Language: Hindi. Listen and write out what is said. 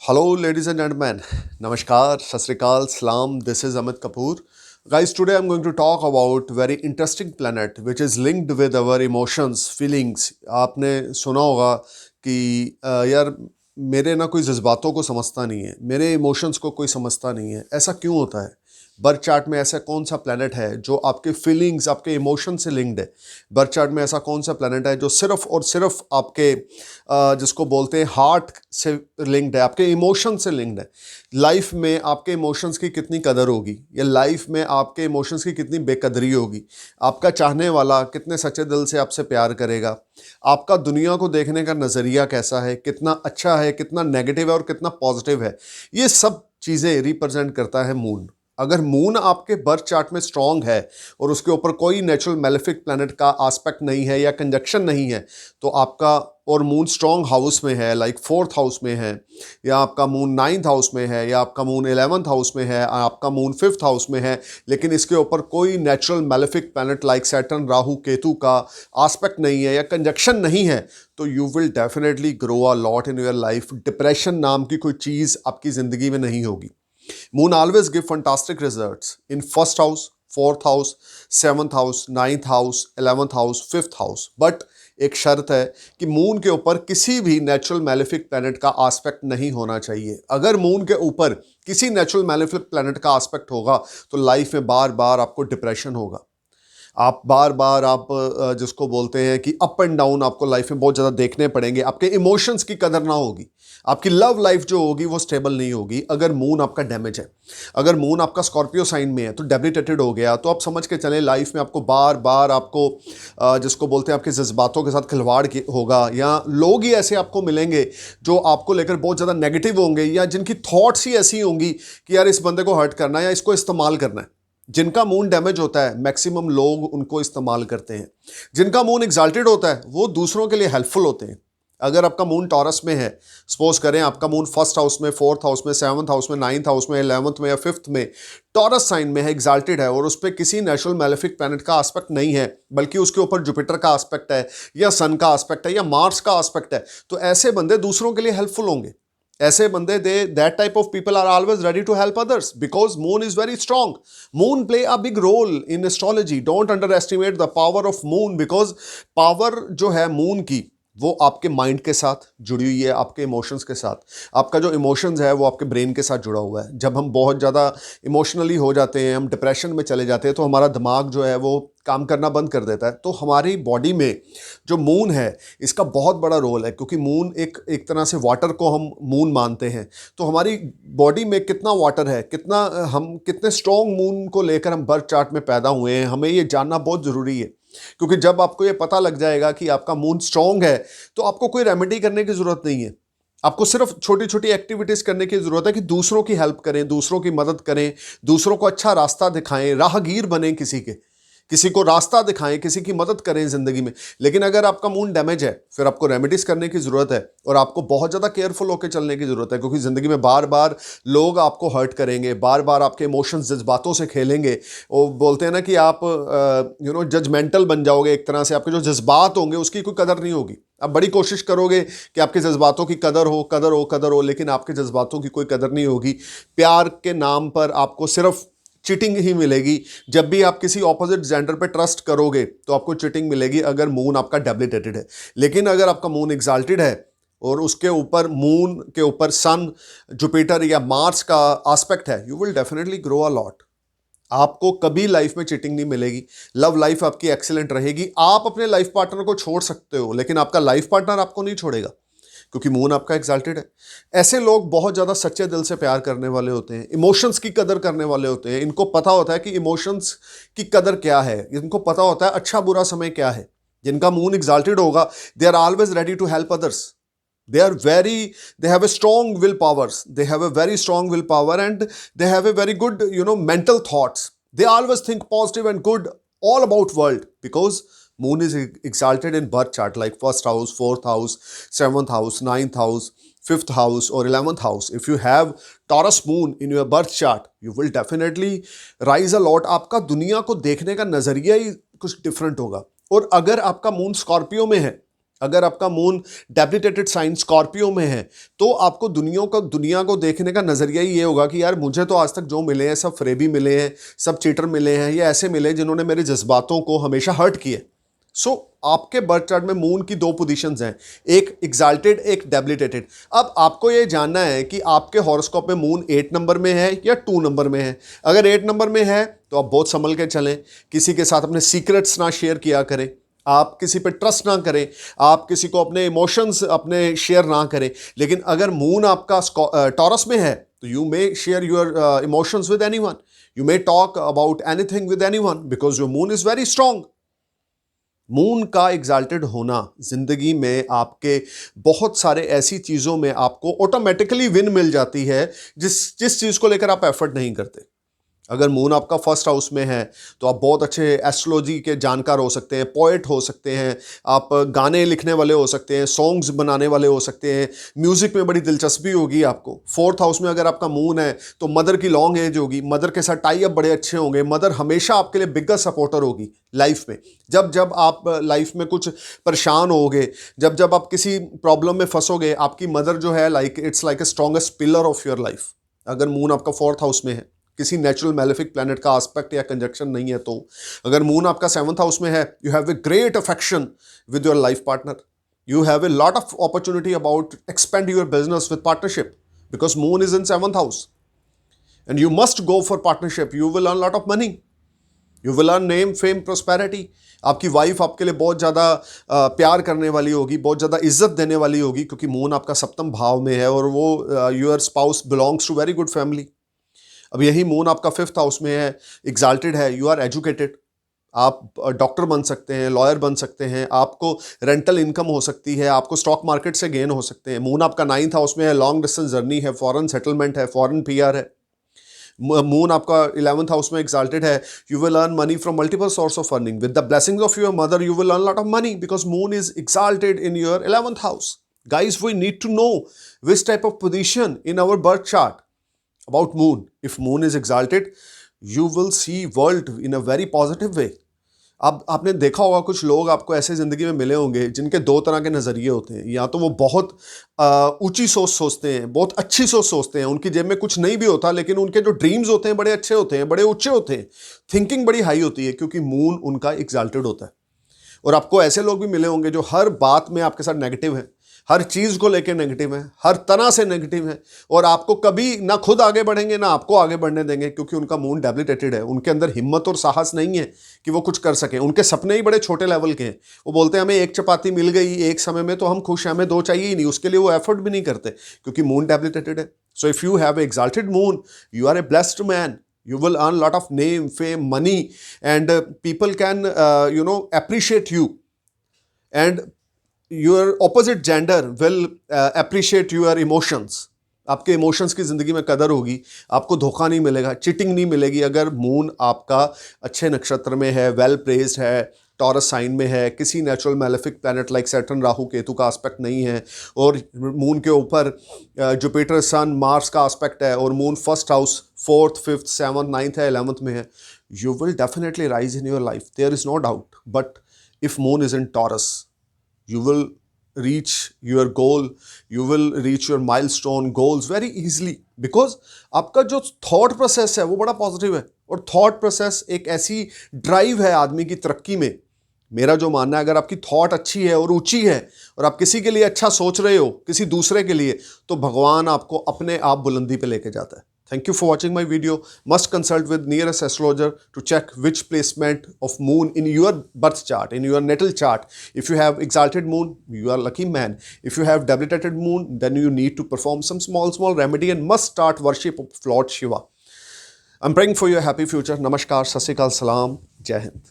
Hello, ladies and gentlemen. Namaskar, Sat Sri Akal, Salam. This is Amit Kapoor. Guys, today I'm going to talk about very interesting planet which is linked with our emotions, feelings. आपने सुना होगा कि यार मेरे ना कोई जज्बातों को समझता नहीं है, मेरे इमोशंस को कोई समझता नहीं है. ऐसा क्यों होता है? बर्थ चार्ट में ऐसा कौन सा प्लैनेट है जो आपके फीलिंग्स, आपके इमोशन से लिंक्ड है? बर्थ चार्ट में ऐसा कौन सा प्लैनेट है जो सिर्फ और सिर्फ आपके जिसको बोलते हैं हार्ट से लिंक्ड है, आपके इमोशन से लिंक्ड है? लाइफ में आपके इमोशंस की कितनी कदर होगी या लाइफ में आपके इमोशंस की कितनी बेकदरी होगी? आपका चाहने वाला कितने सच्चे दिल से आपसे प्यार करेगा? आपका दुनिया को देखने का नज़रिया कैसा है, कितना अच्छा है, कितना नेगेटिव है और कितना पॉजिटिव है? ये सब चीज़ें रिप्रेजेंट करता है मून. अगर मून आपके बर्थ चार्ट में स्ट्रांग है और उसके ऊपर कोई नेचुरल मेलेफिक प्लैनेट का एस्पेक्ट नहीं है या कंजक्शन नहीं है, तो आपका और मून स्ट्रांग हाउस में है, लाइक फोर्थ हाउस में है, या आपका मून नाइन्थ हाउस में है, या आपका मून 11th हाउस में है, आपका मून फिफ्थ हाउस में है, लेकिन इसके ऊपर कोई natural malefic planet like Saturn, Rahu, Ketu का एस्पेक्ट नहीं है या कंजक्शन नहीं है, तो you will definitely grow a lot in your life. Depression नाम की कोई चीज़ आपकी ज़िंदगी में नहीं होगी. Moon always give fantastic results in first house, fourth house, seventh house, ninth house, 11th house, fifth house. But एक शर्त है कि मून के ऊपर किसी भी नेचुरल मैलेफिक प्लैनेट का एस्पेक्ट नहीं होना चाहिए. अगर मून के ऊपर किसी नेचुरल मैलेफिक प्लैनेट का एस्पेक्ट होगा तो लाइफ में बार बार आपको डिप्रेशन होगा. आप बार बार आप जिसको बोलते हैं कि अप एंड डाउन आपको लाइफ में बहुत ज़्यादा देखने पड़ेंगे. आपके इमोशंस की कदर ना होगी. आपकी लव लाइफ जो होगी वो स्टेबल नहीं होगी अगर मून आपका डैमेज है. अगर मून आपका स्कॉर्पियो साइन में है तो डेबिलिटेटेड हो गया, तो आप समझ के चलें लाइफ में आपको बार बार आपको जिसको बोलते हैं आपके जज्बातों के साथ खिलवाड़ होगा, या लोग ही ऐसे आपको मिलेंगे जो आपको लेकर बहुत ज़्यादा नेगेटिव होंगे, या जिनकी थॉट्स ही ऐसी होंगी कि यार इस बंदे को हर्ट करना है या इसको इस्तेमाल करना है. जिनका मून डैमेज होता है मैक्सिमम लोग उनको इस्तेमाल करते हैं. जिनका मून एग्जाल्टेड होता है वो दूसरों के लिए हेल्पफुल होते हैं. अगर आपका मून टॉरस में है, सपोज करें आपका मून फर्स्ट हाउस में, फोर्थ हाउस में, सेवंथ हाउस में, नाइन्थ हाउस में, 11th में या फिफ्थ में टॉरस साइन में है, एग्जाल्टेड है, और उस पर किसी नेचुरल मैलेफिक प्लैनेट का एस्पेक्ट नहीं है, बल्कि उसके ऊपर जुपिटर का एस्पेक्ट है या सन का एस्पेक्ट है या मार्स का एस्पेक्ट है, तो ऐसे बंदे दूसरों के लिए हेल्पफुल होंगे. ऐसे बंदे that type of people are always ready to help others because moon is very strong. Moon play a big role in astrology. Don't underestimate the power of moon, because power जो है मून की वो आपके माइंड के साथ जुड़ी हुई है, आपके इमोशंस के साथ. आपका जो इमोशंस है वो आपके ब्रेन के साथ जुड़ा हुआ है. जब हम बहुत ज़्यादा इमोशनली हो जाते हैं, हम डिप्रेशन में चले जाते हैं, तो हमारा दिमाग जो है वो काम करना बंद कर देता है. तो हमारी बॉडी में जो मून है इसका बहुत बड़ा रोल है, क्योंकि मून एक तरह से वाटर को हम मून मानते हैं. तो हमारी बॉडी में कितना वाटर है, हम कितने स्ट्रॉन्ग मून को लेकर हम बर्थ चार्ट में पैदा हुए हैं, हमें ये जानना बहुत ज़रूरी है. क्योंकि जब आपको ये पता लग जाएगा कि आपका मून स्ट्रांग है, तो आपको कोई रेमेडी करने की ज़रूरत नहीं है. आपको सिर्फ छोटी छोटी एक्टिविटीज़ करने की ज़रूरत है कि दूसरों की हेल्प करें, दूसरों की मदद करें, दूसरों को अच्छा रास्ता दिखाएं, राहगीर बने, किसी को रास्ता दिखाएं, किसी की मदद करें ज़िंदगी में. लेकिन अगर आपका मून डैमेज है फिर आपको रेमेडीज़ करने की ज़रूरत है, और आपको बहुत ज़्यादा केयरफुल होकर चलने की ज़रूरत है, क्योंकि ज़िंदगी में बार बार लोग आपको हर्ट करेंगे, बार बार आपके इमोशंस जज्बातों से खेलेंगे. वो बोलते हैं ना कि आप जजमेंटल बन जाओगे एक तरह से. आपके जो जज्बात होंगे उसकी कोई कदर नहीं होगी. आप बड़ी कोशिश करोगे कि आपके जज्बातों की कदर हो, लेकिन आपके जज्बातों की कोई कदर नहीं होगी. प्यार के नाम पर आपको सिर्फ चीटिंग ही मिलेगी. जब भी आप किसी ऑपोजिट जेंडर पे ट्रस्ट करोगे तो आपको चीटिंग मिलेगी अगर मून आपका डेबिलिटेटेड है. लेकिन अगर आपका मून एग्जाल्टेड है और उसके ऊपर मून के ऊपर सन, जुपिटर या मार्स का एस्पेक्ट है, you will definitely grow a lot. आपको कभी लाइफ में चीटिंग नहीं मिलेगी. लव लाइफ आपकी एक्सीलेंट रहेगी. आप अपने लाइफ पार्टनर को छोड़ सकते हो, लेकिन आपका लाइफ पार्टनर आपको नहीं छोड़ेगा, क्योंकि मून आपका एग्जाल्टेड है. ऐसे लोग बहुत ज़्यादा सच्चे दिल से प्यार करने वाले होते हैं, इमोशंस की कदर करने वाले होते हैं. इनको पता होता है कि इमोशंस की कदर क्या है, इनको पता होता है अच्छा बुरा समय क्या है. जिनका मून एग्जाल्टेड होगा, they are always ready to help others. they have a strong willpowers, they have a very strong willpower, and they have a very good mental thoughts. They always think positive and good all about world, because moon is exalted in birth chart like first house, fourth house, seventh house, ninth house, fifth house or 11th house. If you have Taurus moon in your birth chart, you will definitely rise a lot. आपका दुनिया को देखने का नजरिया ही कुछ डिफरेंट होगा. और अगर आपका मून स्कॉर्पियो में है, अगर आपका मून डेबिलिटेटेड साइन स्कॉर्पियो में है तो आपको दुनिया को देखने का नजरिया ही ये होगा कि यार मुझे तो आज तक जो मिले हैं सब फ्रेबी मिले हैं, सब चीटर मिले हैं, या ऐसे मिले जिन्होंने मेरे जज्बातों को हमेशा हर्ट किए। सो आपके बर्थ चार्ट में मून की दो पोजीशंस हैं, एक एग्जाल्टेड, एक डेबिलिटेटेड। अब आपको ये जानना है कि आपके हॉरोस्कोप में मून 8 नंबर में है या 2 नंबर में है। अगर 8 नंबर में है तो आप बहुत संभल के चलें, किसी के साथ अपने सीक्रेट्स ना शेयर किया करें, आप किसी पे ट्रस्ट ना करें, आप किसी को अपने इमोशंस अपने शेयर ना करें। लेकिन अगर मून आपका टॉरस में है तो you may share your emotions with anyone, you may talk about anything with anyone because your moon is very strong. Moon का एग्जाल्टेड होना जिंदगी में आपके बहुत सारे ऐसी चीजों में आपको ऑटोमेटिकली विन मिल जाती है जिस चीज को लेकर आप एफर्ट नहीं करते। अगर मून आपका फर्स्ट हाउस में है तो आप बहुत अच्छे एस्ट्रोलॉजी के जानकार हो सकते हैं, पोएट हो सकते हैं, आप गाने लिखने वाले हो सकते हैं, सॉन्ग्स बनाने वाले हो सकते हैं, म्यूजिक में बड़ी दिलचस्पी होगी आपको। फोर्थ हाउस में अगर आपका मून है तो मदर की लॉन्ग एज होगी, मदर के साथ टाई अप बड़े अच्छे होंगे, मदर हमेशा आपके लिए बिगेस्ट सपोर्टर होगी लाइफ में। जब जब आप लाइफ में कुछ परेशान होगे, जब जब आप किसी प्रॉब्लम में फंसोगे, आपकी मदर जो है it's like a strongest pillar of your life. अगर मून आपका फोर्थ हाउस में है, किसी नेचुरल मैलेफिक प्लैनेट का एस्पेक्ट या कंजक्शन नहीं है तो। अगर मून आपका 7th हाउस में है, you have a great affection with your life partner, you have a lot of opportunity about expand your business with partnership because moon is in 7th house and you must go for partnership. You will earn lot of money, you will earn name, fame, prosperity. आपकी वाइफ आपके लिए बहुत ज़्यादा प्यार करने वाली होगी, बहुत ज़्यादा इज्जत देने वाली होगी, क्योंकि मून आपका 7th भाव में है और वो your spouse belongs to very good family. अब यही मून आपका 5th हाउस में है, एग्जाल्टेड है, यू आर एजुकेटेड, आप डॉक्टर बन सकते हैं, लॉयर बन सकते हैं, आपको रेंटल इनकम हो सकती है, आपको स्टॉक मार्केट से गेन हो सकते हैं। मून आपका 9th हाउस में है, लॉन्ग डिस्टेंस जर्नी है, फॉरेन सेटलमेंट है, फॉरेन पीआर है। मून आपका 11th हाउस में एग्जाल्टेड है, you will earn money from multiple source of earning with the blessings of your mother, you will earn lot of money because moon is exalted in your 11th house. Guys, we need to know which type of position in our birth chart about moon. If moon is exalted, you will see world in a very positive way. अब आपने देखा होगा कुछ लोग आपको ऐसे ज़िंदगी में मिले होंगे जिनके दो तरह के नज़रिए होते हैं। या तो वो बहुत ऊंची सोच सोचते हैं, बहुत अच्छी सोच सोचते हैं, उनकी जेब में कुछ नहीं भी होता लेकिन उनके जो ड्रीम्स होते हैं बड़े अच्छे होते हैं, बड़े ऊंचे होते हैं, थिंकिंग बड़ी हाई होती है क्योंकि मून उनका एग्जाल्टेड होता है। और आपको ऐसे लोग भी मिले होंगे जो हर बात में आपके साथ नेगेटिव है, हर चीज़ को लेकर नेगेटिव है, हर तरह से नेगेटिव है, और आपको कभी ना खुद आगे बढ़ेंगे ना आपको आगे बढ़ने देंगे क्योंकि उनका मून डेबिलिटेटेड है। उनके अंदर हिम्मत और साहस नहीं है कि वो कुछ कर सकें। उनके सपने ही बड़े छोटे लेवल के हैं। वो बोलते हैं हमें एक चपाती मिल गई एक समय में तो हम खुश हैं, हमें दो चाहिए ही नहीं। उसके लिए वो एफर्ट भी नहीं करते क्योंकि मून डेबिलिटेटेड है। So if you have exalted moon, you are a blessed man. You will earn lot of name, fame, money, and people can, appreciate you. And your opposite gender will appreciate your emotions. आपके इमोशंस की ज़िंदगी में कदर होगी, आपको धोखा नहीं मिलेगा, चिटिंग नहीं मिलेगी। अगर मून आपका अच्छे नक्षत्र में है, वेल प्लेस्ड है, टॉरस साइन में है, किसी natural malefic planet like Saturn, Rahu, Ketu का एस्पेक्ट नहीं है, और मून के ऊपर जुपिटर, सन, मार्स का एस्पेक्ट है, और moon first house 4th, 5th, 7th, 9th है, 11th में है, you will definitely rise in your life, there is no doubt. But if moon is in Taurus, you will reach your goal, you will reach your milestone goals very easily because आपका जो thought process है वो बड़ा पॉजिटिव है, और thought process एक ऐसी ड्राइव है आदमी की तरक्की में। मेरा जो मानना है, अगर आपकी थॉट अच्छी है और ऊंची है और आप किसी के लिए अच्छा सोच रहे हो, किसी दूसरे के लिए, तो भगवान आपको अपने आप बुलंदी पे लेके जाता है। Thank you for watching my video. Must consult with nearest astrologer to check which placement of moon in your birth chart, in your natal chart. If you have exalted moon, you are lucky man. If you have debilitated moon, then you need to perform some small remedy and must start worship of Lord Shiva. I'm praying for your happy future. Namaskar, Sat Sri Akal, Salam, Jai Hind.